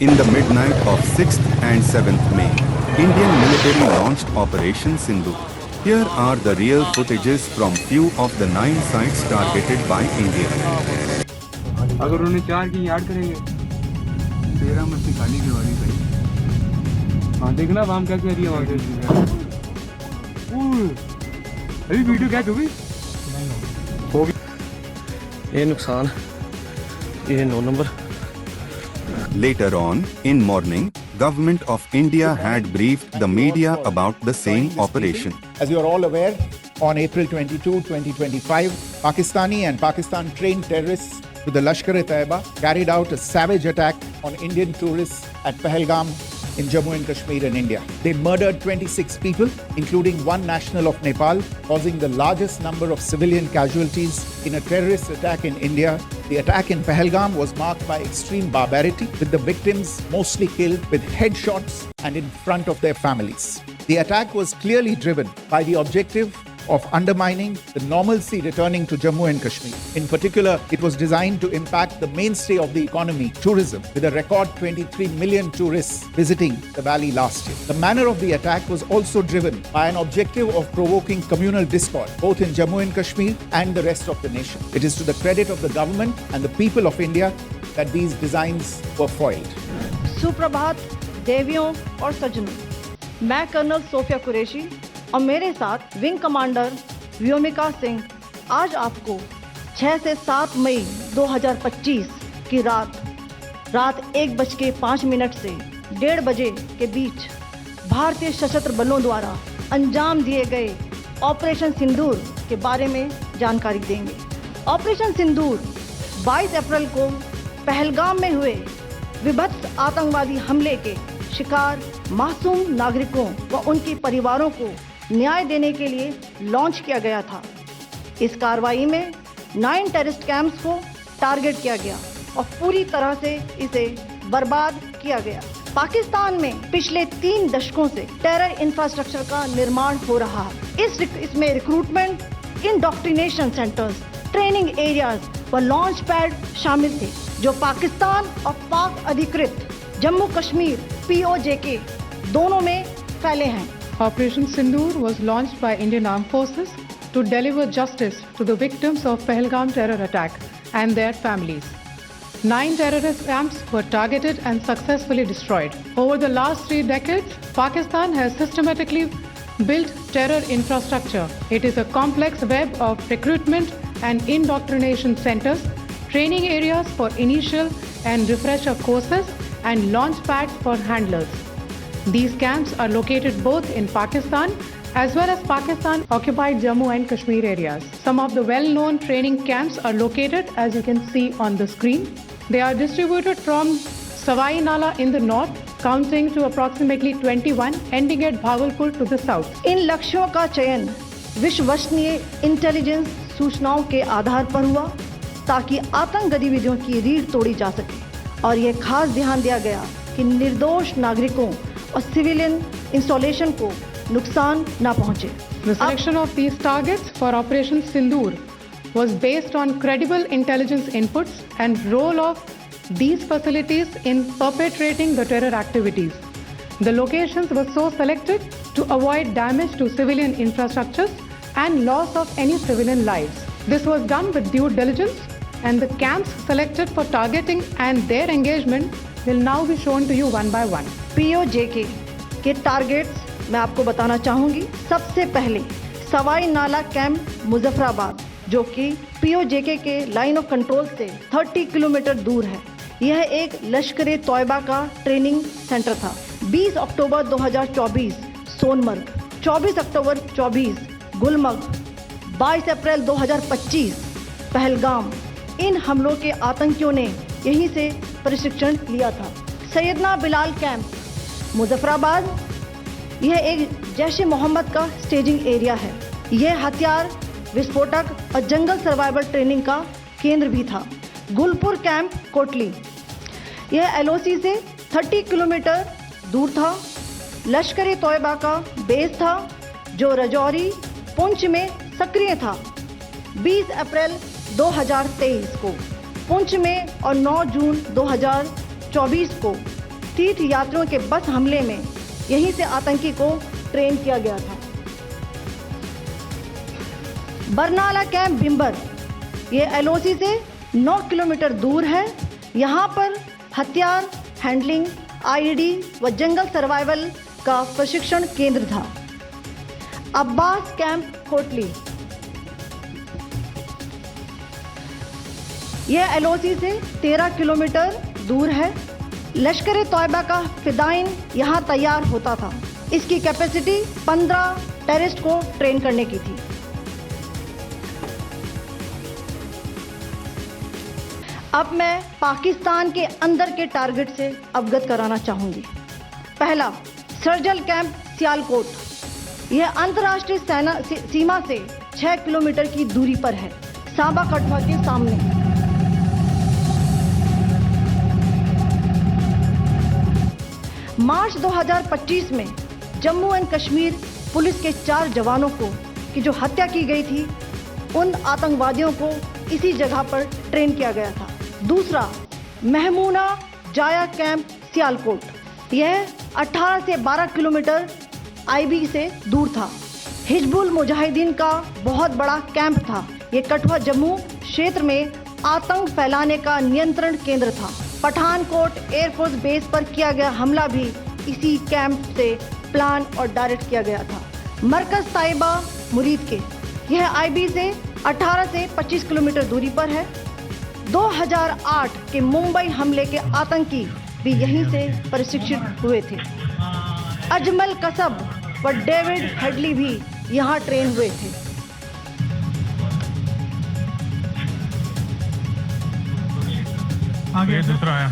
In the midnight of 6th and 7th May, Indian military launched Operation Sindhu. Here are the real footages from few of the 9 sites targeted by India. अगर उन्हें 4 की याद करेंगे 13 में से खाली करवानी भाई। हाँ देखना वाम क्या कह रही है वहाँ अभी वीडियो क्या होगी ये नुकसान ये 9 number. Later on, in morning, Government of India had briefed the media about the same operation. As you are all aware, on April 22, 2025, Pakistani and Pakistan-trained terrorists with the Lashkar-e-Taiba carried out a savage attack on Indian tourists at Pahalgam in Jammu and Kashmir in India. They murdered 26 people, including one national of Nepal, causing the largest number of civilian casualties in a terrorist attack in India. The attack in Pahalgam was marked by extreme barbarity, with the victims mostly killed with headshots and in front of their families. The attack was clearly driven by the objective of undermining the normalcy returning to Jammu and Kashmir. In particular, it was designed to impact the mainstay of the economy, tourism, with a record 23 million tourists visiting the valley last year. The manner of the attack was also driven by an objective of provoking communal discord, both in Jammu and Kashmir and the rest of the nation. It is to the credit of the government and the people of India that these designs were foiled. सुप्रभात देवियों और सज्जनों, मैं colonel Sophia Qureshi और मेरे साथ wing commander Vyomika Singh आज आपको 6 से 7 मई 2025 की रात 1:05 से 1:30 बजे के बीच भारतीय सशस्त्र बलों द्वारा अंजाम दिए गए ऑपरेशन सिंदूर के बारे में जानकारी देंगे। ऑपरेशन सिंदूर 22 अप्रैल को पहलगाम में हुए विभत्स आतंकवादी हमले के शिकार मासूम नागरिकों व उनके परिवारों को न्याय देने के लिए लॉन्च किया गया था। इस कार्रवाई में 9 टेररिस्ट कैंप्स को टारगेट किया गया और पूरी तरह से इसे बर्बाद किया गया। पाकिस्तान में पिछले 3 दशकों से टेरर इंफ्रास्ट्रक्चर का निर्माण हो रहा है। इसमें recruitment, indoctrination centres, training areas व लॉन्च पैड शामिल थे, जो पाकिस्तान और पाक अधिकृत जम्मू कश्मीर POJK दोनों में फैले हैं। Operation Sindoor was launched by Indian Armed Forces to deliver justice to the victims of Pahalgam terror attack and their families. 9 terrorist camps were targeted and successfully destroyed. Over the last 3 decades, Pakistan has systematically built terror infrastructure. It is a complex web of recruitment and indoctrination centers, training areas for initial and refresher courses, and launch pads for handlers. These camps are located both in Pakistan as well as Pakistan-occupied Jammu and Kashmir areas. Some of the well-known training camps are located, as you can see on the screen. They are distributed from Savai Nala in the north, counting to approximately 21, ending at Bhagalpur to the south. इन लक्ष्यों का चयन विश्वसनीय intelligence सूचनाओं के आधार पर हुआ, ताकि आतंक गतिविधियों की रीढ़ तोड़ी जा सके, और यह खास ध्यान दिया गया कि निर्दोष नागरिकों और सिविलियन इंस्टॉलेशन को नुकसान न पहुंचे। The selection of these targets for Operation Sindoor was based on credible intelligence inputs and role of these facilities in perpetrating the terror activities. The locations were so selected to avoid damage to civilian infrastructures and loss of any civilian lives. This was done with due diligence, and the camps selected for targeting and their engagement will now be shown to you one by one. POJK के targets मैं आपको बताना चाहूँगी। सबसे पहले सवाई नाला camp Muzaffarabad, जो कि POJK के लाइन ऑफ कंट्रोल से 30 किलोमीटर दूर है। यह एक लश्कर-ए-तौयबा का ट्रेनिंग सेंटर था। 20 अक्टूबर 2024 सोनमर्ग, 24 अक्टूबर 24 गुलमर्ग, 22 अप्रैल 2025 पहलगाम। इन हमलों के आतंकियों ने यहीं से प्रशिक्षण लिया था। सैयदना बिलाल कैंप मुजफ्फराबाद, यह एक जैश ए मोहम्मद का स्टेजिंग एरिया है। यह हथियार, विस्फोटक और जंगल सर्वाइवल ट्रेनिंग का केंद्र भी था। गुलपुर कैंप कोटली, यह LOC से 30 किलोमीटर दूर था। लश्कर-ए-तौयबा का बेस था, जो रजौरी, पुंछ में सक्रिय था। 20 अप्रैल 2023 को पुंछ में और 9 जून 2024 को तीर्थ यात्रियों के बस हमले में यहीं से आतंकी को ट्रेन किया गया था। बरनाला कैंप भिंबर, ये एलओसी से 9 किलोमीटर दूर है। यहाँ पर हथियार हैंडलिंग, आईईडी व जंगल सर्वाइवल का प्रशिक्षण केंद्र था। अब्बास कैंप कोटली, यह एलओसी से 13 किलोमीटर दूर है। लश्कर तोयबा का फिदाइन यहाँ तैयार होता था। इसकी कैपेसिटी 15 टेररिस्ट को ट्रेन करने की थी। अब मैं पाकिस्तान के अंदर के टारगेट से अवगत कराना चाहूंगी। पहला, सर्जल कैंप सियालकोट। यह अंतर्राष्ट्रीय सीमा से 6 किलोमीटर की दूरी पर है, सांबा कठुआ के सामने। मार्च 2025 में जम्मू एंड कश्मीर पुलिस के 4 जवानों की जो हत्या की गई थी, उन आतंकवादियों को इसी जगह पर ट्रेन किया गया था। दूसरा, महमूना जाया कैंप सियालकोट। यह 18 से 12 किलोमीटर आईबी से दूर था। हिजबुल मुजाहिदीन का बहुत बड़ा कैंप था। ये कठुआ जम्मू क्षेत्र में आतंक फैलाने का नियंत्रण केंद्र था। पठानकोट एयरफोर्स बेस पर किया गया हमला भी इसी कैंप से प्लान और डायरेक्ट किया गया था। मरकज ताइबा मुरीद के, यह आईबी से 18 से 25 किलोमीटर दूरी पर है। 2008 के मुंबई हमले के आतंकी भी यहीं से प्रशिक्षित हुए थे। अजमल कसब व डेविड हेडली भी यहाँ ट्रेन हुए थे। आगे दूसरा आया।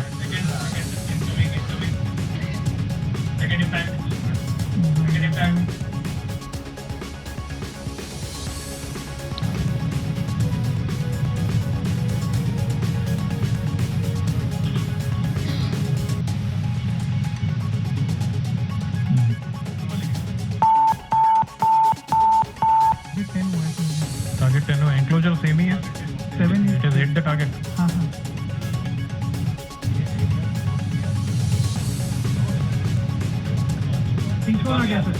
टारगेट 10 है, एंक्लोजर सेम ही है। 7 it is hit the target. हाँ हाँ, आ गया सर।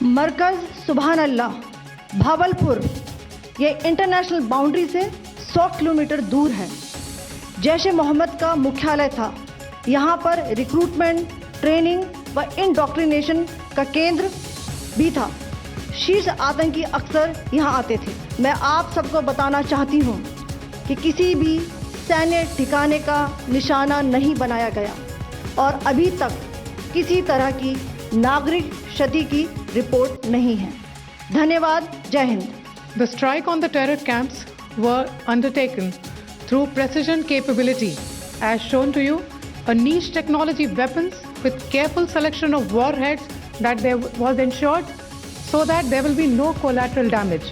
मरकज सुभान अल्लाह भावलपुर, ये इंटरनेशनल बाउंड्री से 100 किलोमीटर दूर है। जैश ए मोहम्मद का मुख्यालय था। यहाँ पर रिक्रूटमेंट, ट्रेनिंग व इंडोक्ट्रिनेशन का केंद्र भी था। शीर्ष आतंकी अक्सर यहाँ आते थे। मैं आप सबको बताना चाहती हूँ कि किसी भी सैन्य ठिकाने का निशाना नहीं बनाया गया और अभी तक किसी तरह की नागरिक क्षति की रिपोर्ट नहीं है। धन्यवाद। जय Hind. The strike on the terror camps were undertaken through precision capability, as shown to you, a niche technology weapons with careful selection of warheads that there was ensured so that there will be no collateral damage.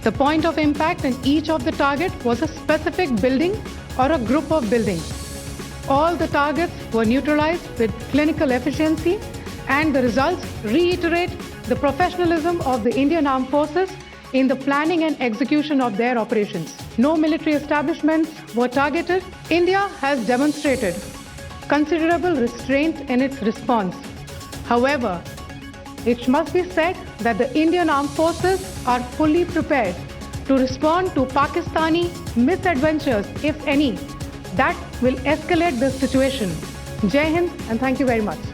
The point of impact in each of the target was a specific building or a group of buildings. All the targets were neutralized with clinical efficiency, and the results reiterate the professionalism of the Indian Armed Forces in the planning and execution of their operations. No military establishments were targeted. India has demonstrated considerable restraint in its response. However, it must be said that the Indian Armed Forces are fully prepared to respond to Pakistani misadventures, if any, that will escalate the situation. Jai Hind and thank you very much.